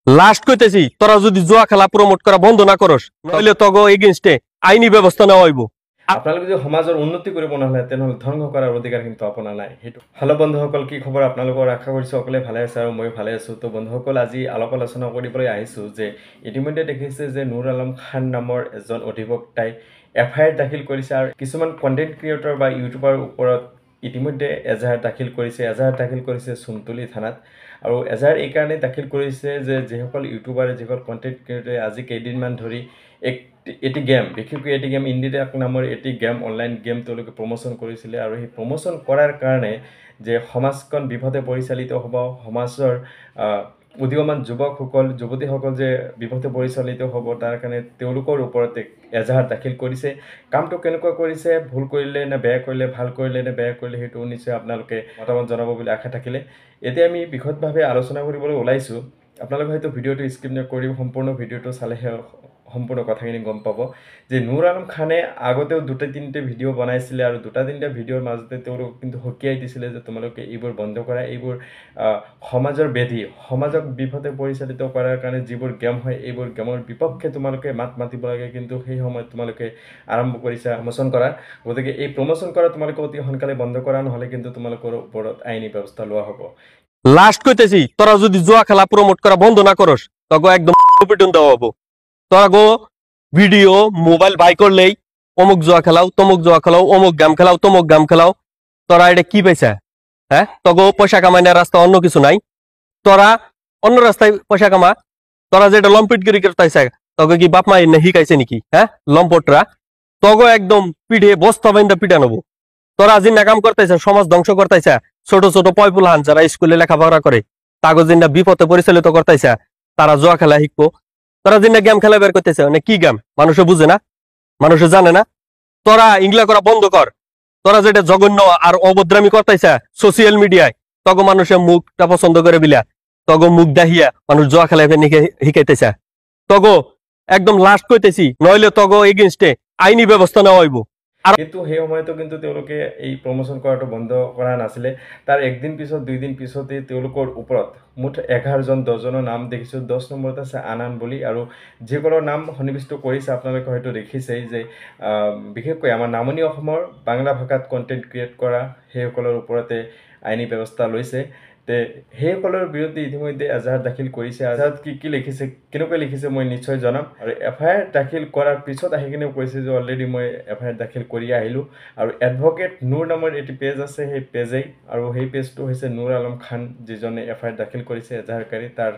Last কইতেছি তোরা যদি জুয়া খেলা প্রমোট করা বন্ধ না করস নইলে তগো এগেইনস্টে আইনি ব্যবস্থা নেওয়া হইব। আপোনালোকে যদি সমাজৰ উন্নতি কৰিব নহ'লে তেনেহ'লে ধ্বংস কৰাৰ অধিকাৰ কিন্তু আপোনাৰ নাই। সেইটো হেল্ল' বন্ধুসকল, কি খবৰ আপোনালোকৰ? আশা কৰিছোঁ সকলোৱে ভালে আছে আৰু ময়ো ভালে আছোঁ। তো বন্ধুসকল, আজি আলোচনা কৰিবলৈ আহিছোঁ যে ইতিমধ্যে দেখিছে যে নুৰ আলম খান নামৰ এজন অধিবক্তাই FIR দাখিল কৰিছে আৰু কিছুমান কণ্টেণ্ট ক্ৰিয়েটৰ বা ইউটিউবাৰ ওপৰত ইতিমধ্যে এজাহাৰ দাখিল কৰিছে চুমটুলি থানাত। আৰু এজাহাৰ এইকাৰণে দাখিল কৰিছে যে যিসকল ইউটিউবাৰে যিসকল কণ্টেণ্ট ক্ৰিয়েটৰে আজি কেইদিনমান ধৰি এটি গেম, বিশেষকৈ এটি গেম ইণ্ডিয়াক নামৰ এটি গেম, অনলাইন গেম তেওঁলোকে প্ৰমোশ্যন কৰিছিলে। আৰু সেই প্ৰমোশ্যন কৰাৰ কাৰণে যে সমাজখন বিপথে পৰিচালিত হ'ব, সমাজৰ উদীয়মান যুৱতীসকল যে বিপথে পৰিচালিত হ'ব, তাৰ কাৰণে তেওঁলোকৰ ওপৰত এজাহাৰ দাখিল কৰিছে। কামটো কেনেকুৱা কৰিছে, ভুল কৰিলে নে বেয়া কৰিলে, ভাল কৰিলে নে বেয়া কৰিলে, সেইটো নিশ্চয় আপোনালোকে মতামত জনাব বুলি আশা থাকিলে। এতিয়া আমি বিশদভাৱে আলোচনা কৰিবলৈ ওলাইছোঁ। আপোনালোকে হয়তো ভিডিঅ'টো স্কিপ নকৰি সম্পূৰ্ণ ভিডিঅ'টো চালেহে সম্পূৰ্ণ কথাখিনি গম পাব যে নুৰ আলম খানে আগতেও 2-3টা ভিডিঅ' বনাইছিলে আৰু 2-3টা ভিডিঅ'ৰ মাজতে তেওঁলোক কিন্তু সকীয়াই দিছিলে যে তোমালোকে এইবোৰ বন্ধ কৰা, এইবোৰ সমাজৰ বেধি, সমাজক বিপথে পৰিচালিত কৰাৰ কাৰণে যিবোৰ গেম হয় এইবোৰ গেমৰ বিপক্ষে তোমালোকে মাত মাতিব লাগে। কিন্তু সেই সময়ত তোমালোকে আৰম্ভ কৰিছা প্ৰমোশ্যন কৰা। গতিকে এই প্ৰমোশ্যন কৰা তোমালোকে অতি সোনকালে বন্ধ কৰা, নহ'লে কিন্তু তোমালোকৰ ওপৰত আইনী ব্যৱস্থা লোৱা হ'ব। লাস্ট কইতেছি তোরা যদি জুয়া খেলা প্রমোট করা বন্ধ না করস তগো একদম পিটুন দেওয়া হবো। তোরা গো ভিডিও মোবাইল বাই করলেই অমুক জুয়া খেলাও, তমুক জুয়া খেলাও, অমুক গেম খেলাও, তমুক গেম খেলাও। তোরা এটা কি পাইছা? হ্যাঁ, তগো পয়সা কামাইনার রাস্তা অন্য কিছু নাই। তোরা অন্য রাস্তায় পয়সা কামা। তোরা যেটা লম্পিটগিরি করতেছে তগে কি বাপ মা এনে শিখাইছে নাকি? হ্যাঁ, লম্পটরা তগো একদম পিঠে বস্তা বাইন্দা পিটা নেবো। তোরা যে নাকাম করতেছে, সমাজ ধ্বংস করতেছে, ছোট ছোট পয়পুলহান যারা স্কুলে লেখাপড়া করে তাগো জিনা বিপথে পরিচালিত করতেছে, তারা জুয়া খেলা শিখবো। তোরা জিনা গেম খেলা বের করতেছে, মানে কি গেম মানুষে বুঝে না, মানুষে জানে না। তোরা ইংলা করা বন্ধ কর। তোরা যেটা জঘন্য আর অভদ্রামি করতেছে সোশিয়াল মিডিয়ায়, তগো মানুষের মুখটা পছন্দ করে বিলা, তগো মুখ দেখিয়া মানুষ জুয়া খেলা শিখাইতেছে। তগো একদম লাস্ট কইতেছি, নইলে তগো এগেইনস্টে আইনি ব্যবস্থা নেওয়া হইব। কিন্তু সেই সময়তো কিন্তু তেওঁলোকে এই প্ৰমোশ্যন কৰাটো বন্ধ কৰা নাছিলে। তাৰ একদিন পিছত 2 দিন পিছতে তেওঁলোকৰ ওপৰত মুঠ 11জন 10জনৰ নাম দেখিছোঁ। 10 নম্বৰত আছে আনান বুলি, আৰু যিসকলৰ নাম সন্নিৱিষ্ট কৰিছে আপোনালোকে হয়তো দেখিছেই যে বিশেষকৈ আমাৰ নামনি অসমৰ বাংলা ভাষাত কণ্টেণ্ট ক্ৰিয়েট কৰা সেইসকলৰ ওপৰতে আইনী ব্যৱস্থা লৈছে। তে সেইসকলৰ বিৰুদ্ধে ইতিমধ্যে এজাহাৰ দাখিল কৰিছে। এজাহাৰত কি লিখিছে, কেনেকৈ লিখিছে মই নিশ্চয় জনাম। আৰু FIR দাখিল কৰাৰ পিছত আহি কিনে কৈছে যে অলৰেডি মই FIR দাখিল কৰি আহিলোঁ। আৰু এডভকেট নুৰ নামৰ এটি পেজ আছে, সেই পেজেই, আৰু সেই পেজটো হৈছে নুৰ আলম খান যিজনে FIR দাখিল কৰিছে এজাহাৰকাৰী, তাৰ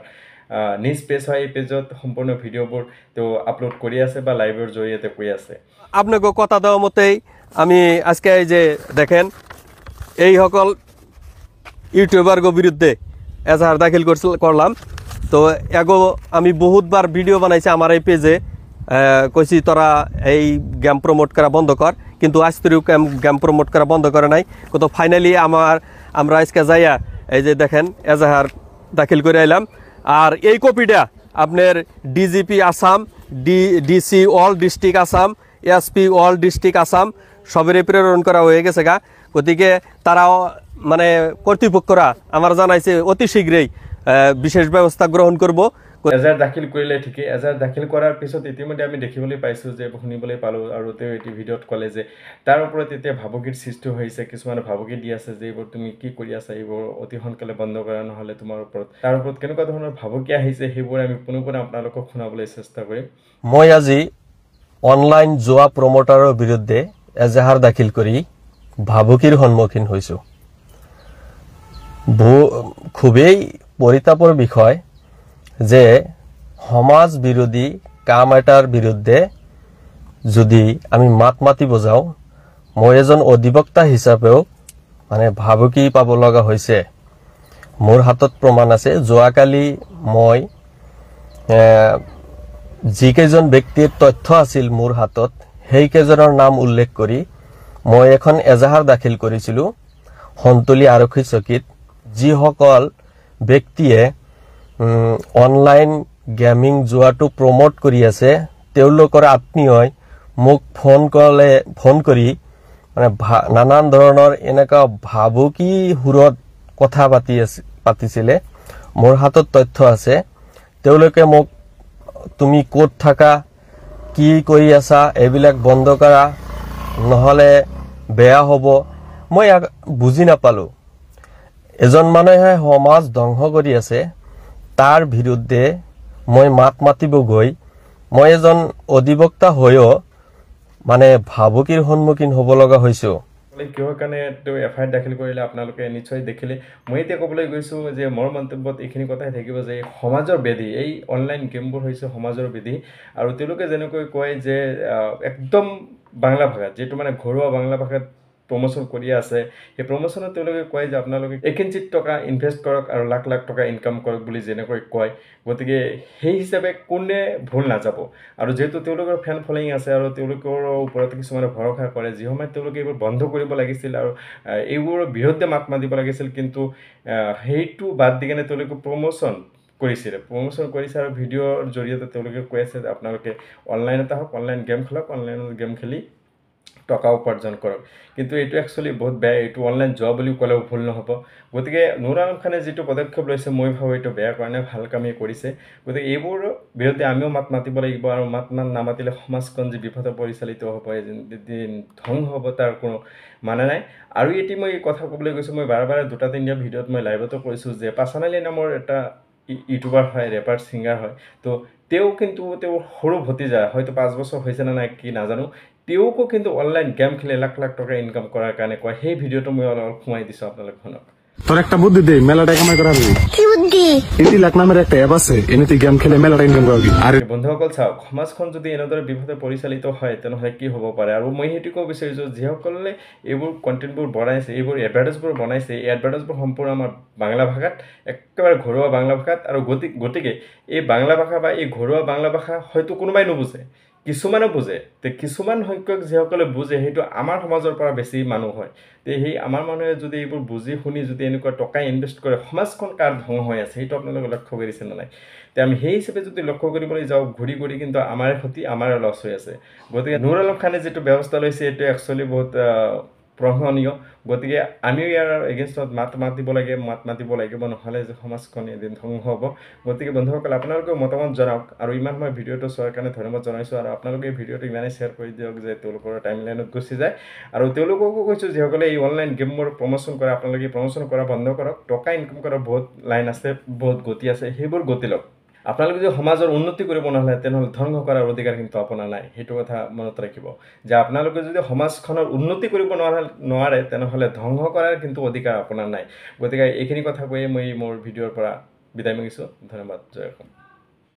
নিজ পেজ হয়। এই পেজত সম্পূৰ্ণ ভিডিঅ'বোৰ তেওঁ আপলোড কৰি আছে বা লাইভৰ জৰিয়তে কৈ আছে। আপনাকে কথা দেওয়া মতেই আমি আজকে এই যে দেখেন এই সকল ইউটিউবারগো বিরুদ্ধে এজাহার দাখিল করলাম। তো এগো আমি বহুতবার ভিডিও বানাইছি আমার এই পেজে, কইছি তোরা এই গেম প্রমোট করা বন্ধ কর, কিন্তু আজ তরিও গেম প্রমোট করা বন্ধ করে নাই। তো ফাইনালি আমরা আজকে যাইয়া এই যে দেখেন এজাহার দাখিল করে আইলাম। আর এই কপিটা আপনার DGP Assam, DC all district Assam, SP all district Assam সবের প্রেরণ করা হয়ে গেছে গা। গতিকে তারাও মানে কর্তৃপক্ষরা আমার জানাইছে অতি শীঘ্রই বিশেষ ব্যবস্থা গ্রহণ করব। এজাহাৰ দাখিল কৰিলে ঠিকেই। এজাহাৰ দাখিল কৰাৰ পিছত ইতিমধ্যে আমি দেখিবলৈ পাইছোঁ যে শুনিবলৈ পালোঁ, আৰু তেওঁ এটি ভিডিঅ'ত ক'লে যে তাৰ ওপৰত এতিয়া ভাবুকিৰ সৃষ্টি হৈছে। কিছুমানে ভাবুকি দি আছে যে এইবোৰ তুমি কি কৰি আছা, এইবোৰ অতি সোনকালে বন্ধ কৰা, নহ'লে তোমাৰ ওপৰত। তাৰ ওপৰত কেনেকুৱা ধৰণৰ ভাবুকি আহিছে সেইবোৰ আমি পুনঃপুনৰ আপোনালোকক শুনাবলৈ চেষ্টা কৰিম। মই আজি অনলাইন জুয়া প্ৰমোটাৰৰ বিৰুদ্ধে এজাহাৰ দাখিল কৰি ভাবুকিৰ সন্মুখীন হৈছোঁ। খুবেই পৰিতাপৰ বিষয় যে সমাজ বিৰোধী কাম এটাৰ বিৰুদ্ধে যদি আমি মাত মাতিব যাওঁ, মই এজন অধিবক্তা হিচাপেও মানে ভাবুকি পাব লগা হৈছে। মোৰ হাতত প্ৰমাণ আছে। যোৱাকালি মই যিকেইজন ব্যক্তিৰ তথ্য আছিল মোৰ হাতত, সেইকেইজনৰ নাম উল্লেখ কৰি মই এখন এজাহাৰ দাখিল কৰিছিলোঁ সন্তলি আৰক্ষী চকীত। যিসকল ব্যক্তিয়ে অনলাইন গেমিং জুৱাটো প্ৰমোট কৰি আছে, তেওঁলোকৰ আত্মীয়ই মোক ফোন কৰি মানে নানান ধৰণৰ এনেকুৱা ভাবুকি সুৰত কথা পাতিছিলে। মোৰ হাতত তথ্য আছে। তেওঁলোকে মোক তুমি ক'ত থাকা কি কৰি আছা এইবিলাক বন্ধ কৰা নহলে বেয়া হ'ব মই বুজি নাপালো এজন মানুহে সমাজ ধ্বংস কৰি আছে তাৰ বিৰুদ্ধে মই মাত মাতিব গৈ মই এজন অধিবক্তা হৈও মানে ভাবুকিৰ সন্মুখীন হ'ব লগা হৈছো কিহৰ কাৰণে এফআইআৰ দাখিল কৰিলে আপোনালোকে নিশ্চয় দেখিলে মই এতিয়া ক'বলৈ গৈছোঁ যে মোৰ মন্তব্যত এইখিনি কথাই থাকিব যে সমাজৰ বেধি এই অনলাইন গেমবোৰ হৈছে সমাজৰ বেধি আৰু তেওঁলোকে যেনেকৈ কয় যে একদম বাংলা ভাষাত যেটো মানে ঘৰুৱা বাংলা ভাষাত প্ৰমোশন কৰি আছে এই প্ৰমোশনত তেওঁলোকে কয় যে আপোনালোকে 1 ইঞ্চি টকা ইনভেষ্ট কৰক আৰু লাখ লাখ টকা ইনকাম কৰক বুলি যেনেকৈ কয় গতিকে সেই হিচাপে কোনে ভুল নাযাব আৰু যেহেতু তেওঁলোকৰ ফ্যান ফলোইং আছে আৰু তেওঁলোকৰ ওপৰত কিছুমানে ভৰসা কৰে যি সময় তেওঁলোকে এইবোৰ বন্ধ কৰিব লাগিছিল আৰু এইবোৰৰ বিৰুদ্ধে মাত মাতিব লাগিছিল কিন্তু সেইটো বাদ দি কেনে তেওঁলোকে প্ৰমোশন কৰিছে আৰু ভিডিঅ'ৰ জৰিয়তে তেওঁলোকে কৈ আছে যে আপোনালোকে অনলাইনতে হওক অনলাইন গেম খেলক অনলাইনত গেম খেলি টকা উপাৰ্জন কৰক কিন্তু এইটো একচুয়ালি বহুত বেয়া এইটো অনলাইন জব বুলি ক'লেও ভুল নহব গতিকে নুৰ আলম খানে যেটো পদক্ষেপ লৈছে মই ভাবো এইটো বেয়া কাৰণে ভাল কামই কৰিছে গতিকে এইবোৰ বিৰুদ্ধে আমিও মাত মাতিব লাগিব আৰু মাত নামাতিলে সমাজখন যে বিপথে পৰিচালিত হ'ব দিন ধ্বংস হ'ব তাৰ কোনো মানে নাই আৰু এটি মই কথা ক'বলৈ গৈছো মই বাৰে দুটা তিনিটা ভিডিঅ'ত মই লাইভতো কৈছো যে পাছানালি নামৰ এটা ইউটিউবাৰ হয় ৰেপাৰ সিঙ্গাৰ হয় তো তেও কিন্তু তেও সৰু ভতিজা হয়তো 5 বছৰ হৈছে না নাই কি নাজানো তেওকো কিন্তু অনলাইন গেম খেলে লাখ লাখ টকা ইনকাম কৰাৰ কাৰণে কয় সেই ভিডিঅ'টো মই অলপ খুমাই দিছো আপোনালোক শুনক তোর একটা বুদ্ধি দে মেলা টাকা কামাই করাবি কি বুদ্ধি ইতি লাখ নামের একটা অ্যাপ আছে এনেতে গেম খেলে মেলা টাকা ইনকাম করাবি আর বন্ধুসকল চাওক সমাজখন যদি এনেদৰে বিপথে পৰিচালিত হয় তেনেহলে কি হ'ব পাৰে আৰু মই হেতু কব বিচাৰিছো যিসকলে এইবোৰ কন্টেন্টবোৰ বনাইছে এইবোৰ এডভাৰটাইজবোৰ বনাইছে এই এডভাৰটাইজবোৰ সম্পূৰ্ণ আমাৰ বাংলা ভাষাত একেবাৰে ঘৰুৱা বাংলা ভাষাত আৰু গতিকে এই বাংলা ভাষা বা এই ঘৰুৱা বাংলা ভাষা হয়তো কোনোবাই নুবুজে কিছুমানে বুজে তে কিছুমান সংখ্যক যিসকলে বুজে হেতু আমাৰ সমাজৰ পৰা বেছি মানুহ হয় তে সেই আমাৰ মানুহে যদি এইবোৰ বুজি শুনি যদি এনেকুৱা টকা ইনভেষ্ট কৰে সমাজখন কাৰ ধ্বংস হৈ আছে হেতু আপোনালোকে লক্ষ্য কৰিছে না নাই তে আমি সেই হিচাপে যদি লক্ষ্য কৰিবলৈ যাও ঘুৰি কিন্তু আমাৰ ক্ষতি আমাৰ লছ হৈ আছে গতিকে নুৰ আলম খানে যেটো ব্যৱস্থা লৈছে এটো একচুয়ালি বহুত প্ৰশংসনীয় গতিকে আমিও ইয়াৰ এগেইনষ্টত মাত মাতিব লাগিব নহলে যে সমাজখন এদিন ধ্বংস হ'ব গতিকে বন্ধুসকল আপোনালোকে মতামত জনাওক আৰু ইমান মই ভিডিঅ'টো চোৱাৰ কাৰণে ধন্যবাদ জনাইছো আৰু আপোনালোকে ভিডিঅ'টো ইমানে শ্বেয়াৰ কৰি দিয়ক যে তেওঁলোকৰ টাইমলাইনত গুচি যায় আৰু তেওঁলোককো কৈছো যে সকলে এই অনলাইন গেমবোৰ প্ৰমোশন কৰে আপোনালোকে প্ৰমোশন কৰা বন্ধ কৰক টকা ইনকাম কৰা বহুত লাইন আছে বহুত গতি আছে সেইবোৰ গতি লওক আপোনালোকে যদি সমাজৰ উন্নতি কৰিব নহলে তেনেহলে ধ্বংস কৰাৰ অধিকাৰ কিন্তু আপোনাৰ নাই হেতু কথা মনত ৰাখিব যে আপোনালোকে যদি সমাজখনৰ উন্নতি কৰিব নোৱাৰে তেনেহলে ধ্বংস কৰাৰ কিন্তু অধিকাৰ আপোনাৰ নাই গতিকে এইখিনি কথা কৈয়ে মই মোৰ ভিডিঅ'ৰ পৰা বিদায় মাগিছো ধন্যবাদ জয় অসম